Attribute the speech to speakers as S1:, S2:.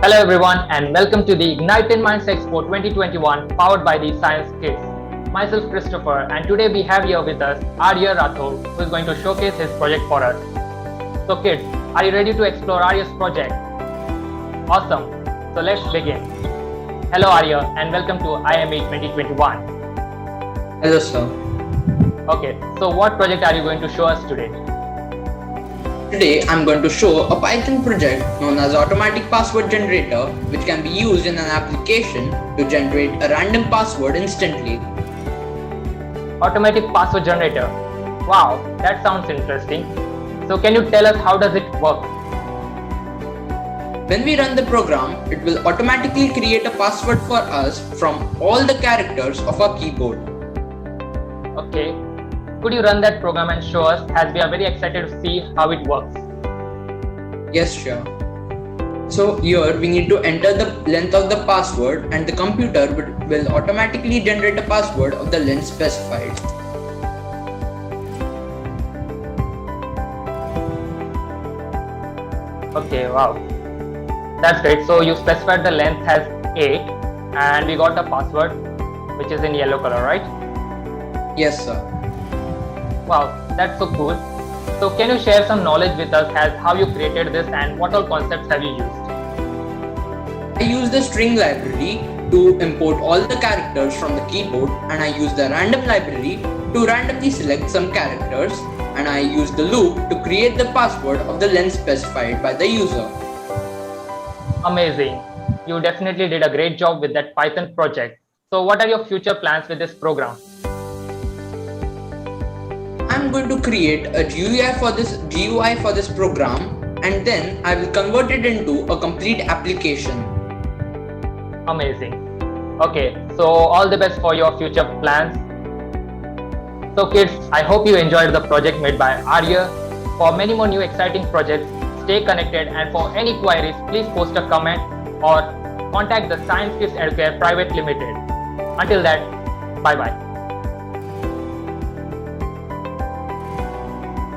S1: Hello everyone and welcome to the Ignite in Minds Expo 2021 powered by the Science Kidz. Myself Christopher and today we have here with us Arya Rathod who is going to showcase his project for us. So kids, are you ready to explore Arya's project? Awesome. So let's begin. Hello Arya and welcome to IME 2021.
S2: Hello, sir.
S1: Okay, so what project are you going to show us today?
S2: Today, I'm going to show a Python project known as Automatic Password Generator, which can be used in an application to generate a random password instantly.
S1: Automatic password generator. Wow, that sounds interesting. So can you tell us how does it work?
S2: When we run the program, it will automatically create a password for us from all the characters of our keyboard.
S1: Okay. Could you run that program and show us, as we are very excited to see how it works?
S2: Yes, sure. So here we need to enter the length of the password and the computer will automatically generate a password of the length specified.
S1: Okay, wow. That's great. So you specified the length as 8 and we got the password which is in yellow color, right?
S2: Yes, sir.
S1: Wow, that's so cool. So can you share some knowledge with us as how you created this and what all concepts have you used?
S2: I use the string library to import all the characters from the keyboard, and I use the random library to randomly select some characters, and I use the loop to create the password of the length specified by the user.
S1: Amazing. You definitely did a great job with that Python project. So what are your future plans with this program?
S2: I'm going to create a GUI for this program, and then I will convert it into a complete application.
S1: Amazing. Okay, so all the best for your future plans. So kids, I hope you enjoyed the project made by Arya. For many more new exciting projects, stay connected, and for any queries, please post a comment or contact the Science Kidz Educare Private Limited. Until that, bye bye.